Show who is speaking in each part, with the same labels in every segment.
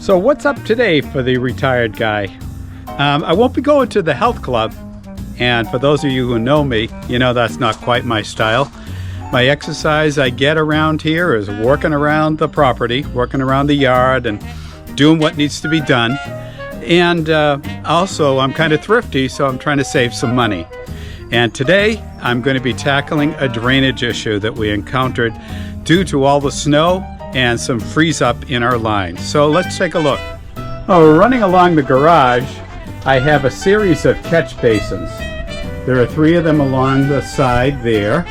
Speaker 1: So what's up today for the retired guy? I won't be going to the health club, and for those of you who know me, you know that's not quite my style. My exercise I get around here is working around the property, working around the yard and doing what needs to be done. And also I'm kind of thrifty, so I'm trying to save some money. And today I'm going to be tackling a drainage issue that we encountered due to all the snow and some freeze up in our lines. So let's take a look. Oh, running along the garage, I have a series of catch basins. There are 3 of them along the side there.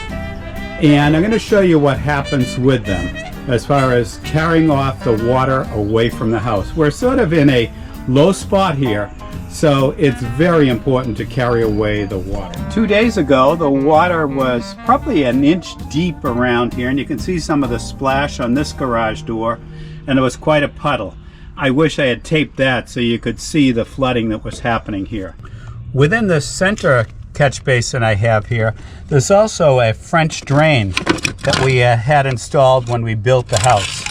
Speaker 1: And I'm going to show you what happens with them as far as carrying off the water away from the house. We're sort of in a low spot here, so it's very important to carry away the water. 2 days ago, the water was probably an inch deep around here, and you can see some of the splash on this garage door, and it was quite a puddle. I wish I had taped that so you could see the flooding that was happening here. Within the center catch basin I have here, there's also a French drain that we had installed when we built the house.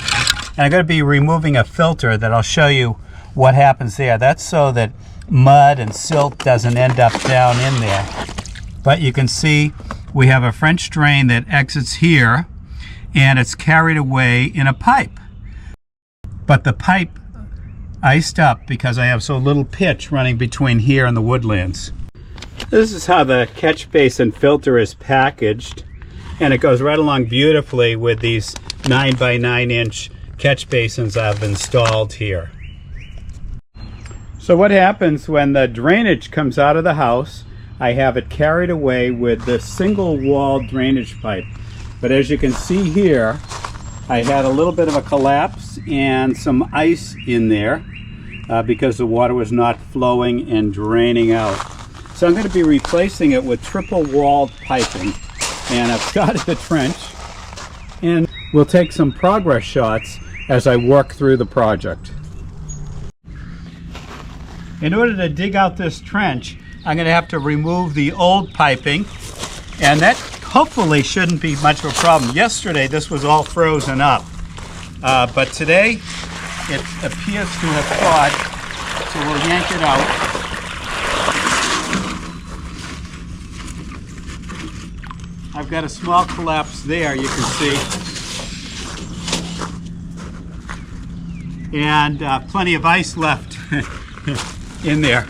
Speaker 1: And I'm going to be removing a filter that I'll show you what happens there. That's so that mud and silt doesn't end up down in there. But you can see we have a French drain that exits here, and it's carried away in a pipe. But the pipe iced up because I have so little pitch running between here and the woodlands. This is how the catch basin filter is packaged, and it goes right along beautifully with these 9 by 9 inch catch basins I've installed here. So what happens when the drainage comes out of the house, I have it carried away with this single wall drainage pipe. But as you can see here, I had a little bit of a collapse and some ice in there because the water was not flowing and draining out. So I'm going to be replacing it with triple walled piping, and I've started the trench, and we'll take some progress shots as I work through the project. In order to dig out this trench, I'm going to have to remove the old piping, and that hopefully shouldn't be much of a problem. Yesterday this was all frozen up, but today it appears to have thawed, so we'll yank it out. I've got a small collapse there, you can see, and plenty of ice left in there.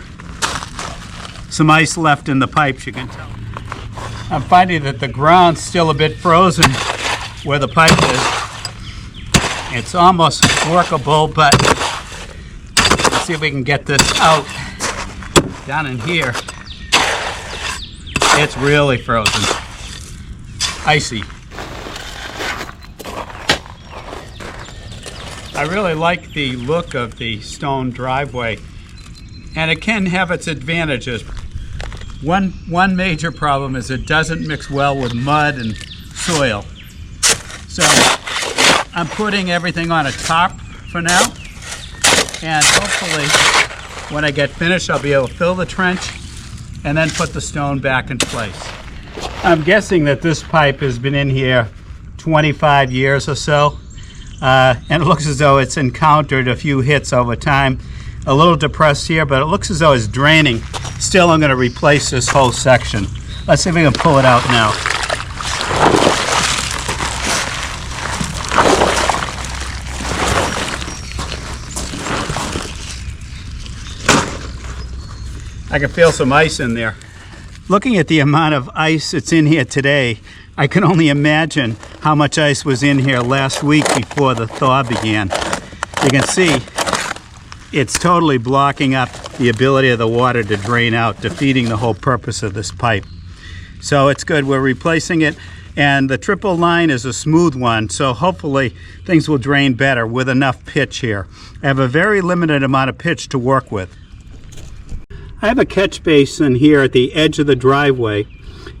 Speaker 1: Some ice left in the pipes, you can tell. I'm finding that the ground's still a bit frozen where the pipe is. It's almost workable, but let's see if we can get this out. Down in here, it's really frozen. Icy. I really like the look of the stone driveway, and it can have its advantages. One major problem is it doesn't mix well with mud and soil. So I'm putting everything on a tarp for now, and hopefully when I get finished I'll be able to fill the trench and then put the stone back in place. I'm guessing that this pipe has been in here 25 years or so, and it looks as though it's encountered a few hits over time. A little depressed here, but it looks as though it's draining. Still, I'm going to replace this whole section. Let's see if we can pull it out now. I can feel some ice in there. Looking at the amount of ice that's in here today, I can only imagine how much ice was in here last week before the thaw began. You can see it's totally blocking up the ability of the water to drain out, defeating the whole purpose of this pipe. So it's good, we're replacing it, and the triple line is a smooth one, so hopefully things will drain better with enough pitch here. I have a very limited amount of pitch to work with. I have a catch basin here at the edge of the driveway,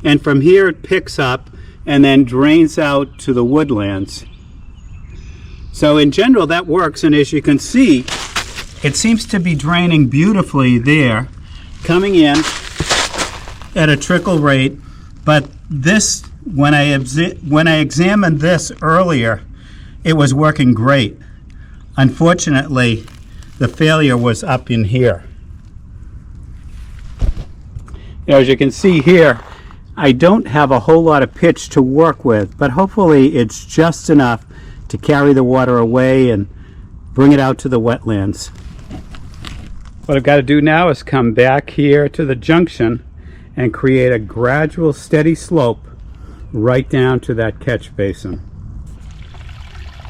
Speaker 1: and from here it picks up and then drains out to the woodlands. So in general that works, and as you can see, it seems to be draining beautifully there, coming in at a trickle rate. But this, when I examined this earlier, it was working great. Unfortunately, the failure was up in here. As you can see here, I don't have a whole lot of pitch to work with, but hopefully it's just enough to carry the water away and bring it out to the wetlands. What I've got to do now is come back here to the junction and create a gradual steady slope right down to that catch basin.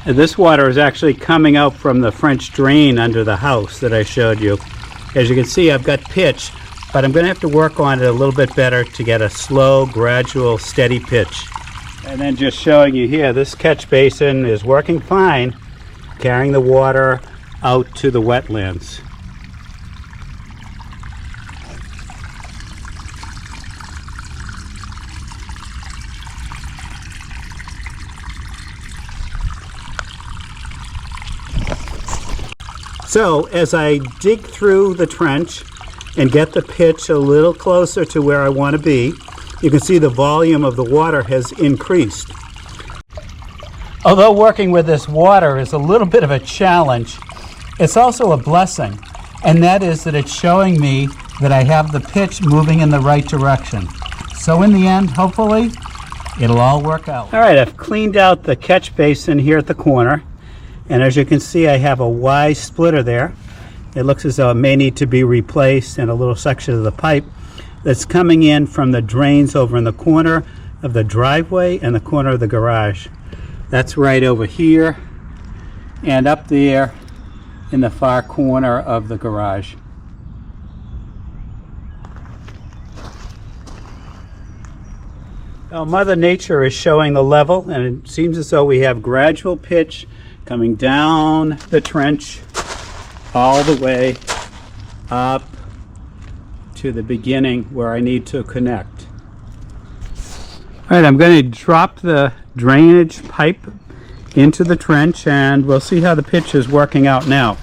Speaker 1: And this water is actually coming out from the French drain under the house that I showed you. As you can see, I've got pitch, but I'm going to have to work on it a little bit better to get a slow, gradual, steady pitch. And then just showing you here, this catch basin is working fine, carrying the water out to the wetlands. So as I dig through the trench and get the pitch a little closer to where I want to be, you can see the volume of the water has increased. Although working with this water is a little bit of a challenge, it's also a blessing, and that is that it's showing me that I have the pitch moving in the right direction. So in the end, hopefully, it'll all work out. All right, I've cleaned out the catch basin here at the corner. And as you can see, I have a Y splitter there. It looks as though it may need to be replaced, and a little section of the pipe that's coming in from the drains over in the corner of the driveway and the corner of the garage. That's right over here and up there in the far corner of the garage. Now, Mother Nature is showing the level, and it seems as though we have gradual pitch coming down the trench all the way up to the beginning where I need to connect. All right, I'm going to drop the drainage pipe into the trench, and we'll see how the pitch is working out now.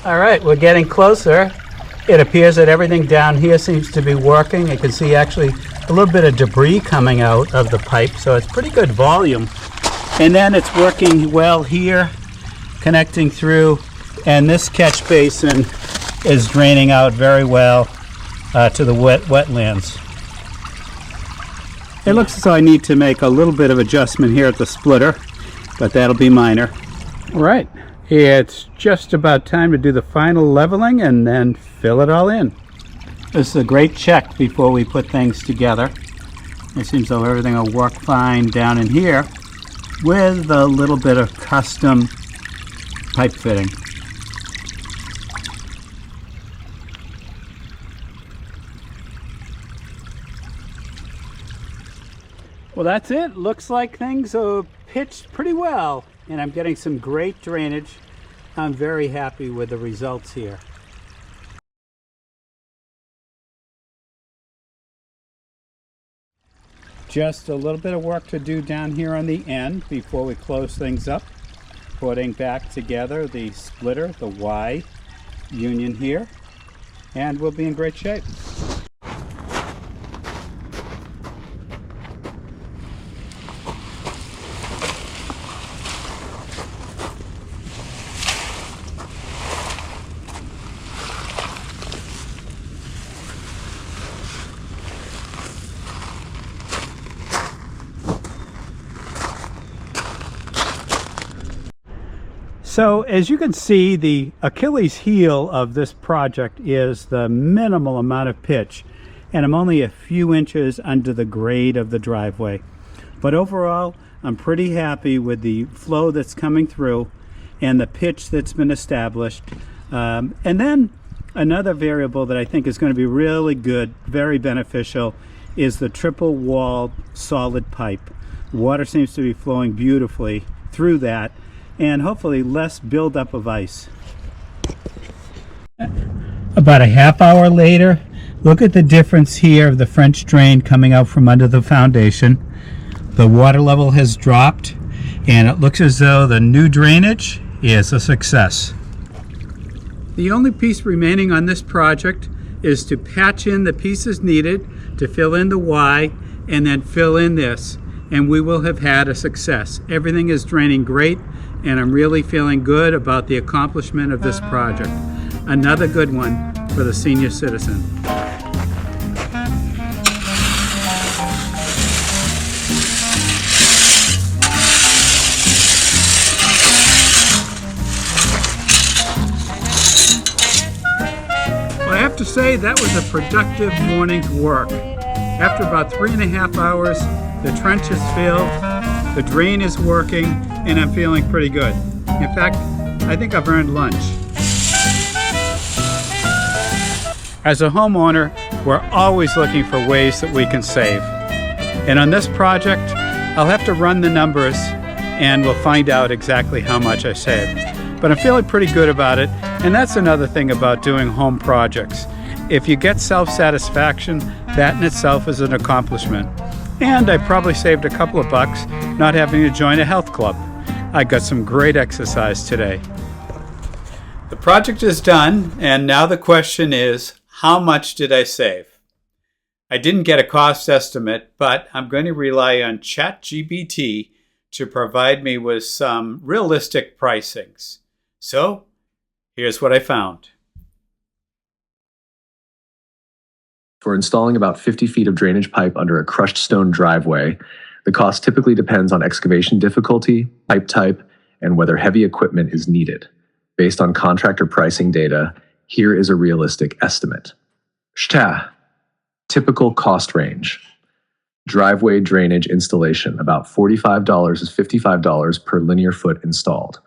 Speaker 1: All right, we're getting closer. It appears that everything down here seems to be working. You can see actually a little bit of debris coming out of the pipe, so it's pretty good volume. And then it's working well here, connecting through, and this catch basin is draining out very well to the wetlands. It looks as though I need to make a little bit of adjustment here at the splitter, but that'll be minor. All right. It's just about time to do the final leveling and then fill it all in. This is a great check before we put things together. It seems though everything will work fine down in here with a little bit of custom pipe fitting. Well, that's it. Looks like things are pitched pretty well, and I'm getting some great drainage. I'm very happy with the results here. Just a little bit of work to do down here on the end before we close things up. Putting back together the splitter, the Y union here, and we'll be in great shape. So as you can see, the Achilles heel of this project is the minimal amount of pitch, and I'm only a few inches under the grade of the driveway. But overall, I'm pretty happy with the flow that's coming through and the pitch that's been established. And then another variable that I think is going to be really good, very beneficial, is the triple walled solid pipe. Water seems to be flowing beautifully through that, and hopefully less buildup of ice. About a half hour later, look at the difference here of the French drain coming out from under the foundation. The water level has dropped, and it looks as though the new drainage is a success. The only piece remaining on this project is to patch in the pieces needed to fill in the Y and then fill in this, and we will have had a success. Everything is draining great, and I'm really feeling good about the accomplishment of this project. Another good one for the senior citizen. I have to say that was a productive morning's work. After about 3.5 hours, the trench is filled, the drain is working, and I'm feeling pretty good. In fact, I think I've earned lunch. As a homeowner, we're always looking for ways that we can save. And on this project, I'll have to run the numbers and we'll find out exactly how much I saved. But I'm feeling pretty good about it, and that's another thing about doing home projects. If you get self-satisfaction, that in itself is an accomplishment. And I probably saved a couple of bucks not having to join a health club. I got some great exercise today. The project is done, and now the question is, how much did I save? I didn't get a cost estimate, but I'm going to rely on ChatGPT to provide me with some realistic pricings. So, here's what I found.
Speaker 2: For installing about 50 feet of drainage pipe under a crushed stone driveway, the cost typically depends on excavation difficulty, pipe type, and whether heavy equipment is needed. Based on contractor pricing data, here is a realistic estimate. Typical cost range. Driveway drainage installation, about $45 to $55 per linear foot installed.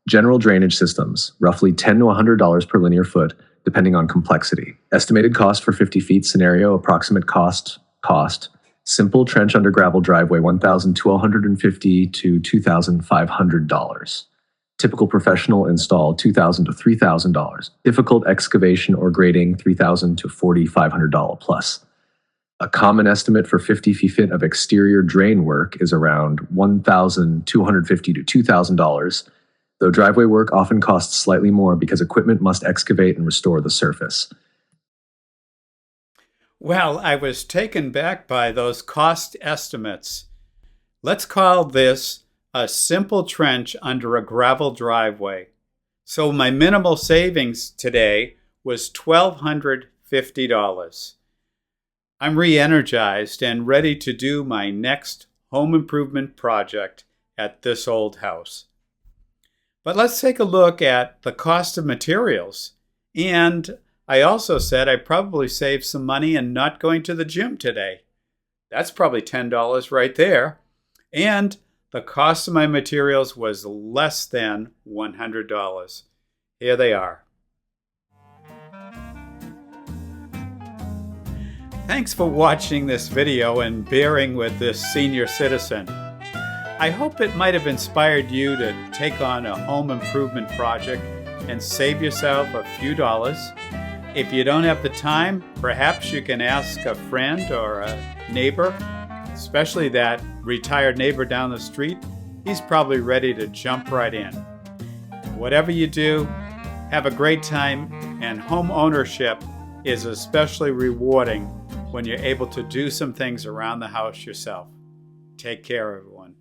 Speaker 2: General drainage systems, roughly $10 to $100 per linear foot, depending on complexity. Estimated cost for 50 feet scenario, approximate cost. Simple trench under gravel driveway, $1,250 to $2,500. Typical professional install, $2,000 to $3,000. Difficult excavation or grading, $3,000 to $4,500 plus. A common estimate for 50 feet of exterior drain work is around $1,250 to $2,000, though driveway work often costs slightly more because equipment must excavate and restore the surface.
Speaker 1: Well, I was taken back by those cost estimates. Let's call this a simple trench under a gravel driveway. So my minimal savings today was $1,250. I'm re-energized and ready to do my next home improvement project at this old house. But let's take a look at the cost of materials. And I also said I probably saved some money in not going to the gym today. That's probably $10 right there. And the cost of my materials was less than $100. Here they are. Thanks for watching this video and bearing with this senior citizen. I hope it might have inspired you to take on a home improvement project and save yourself a few dollars. If you don't have the time, perhaps you can ask a friend or a neighbor, especially that retired neighbor down the street. He's probably ready to jump right in. Whatever you do, have a great time, and home ownership is especially rewarding when you're able to do some things around the house yourself. Take care, everyone.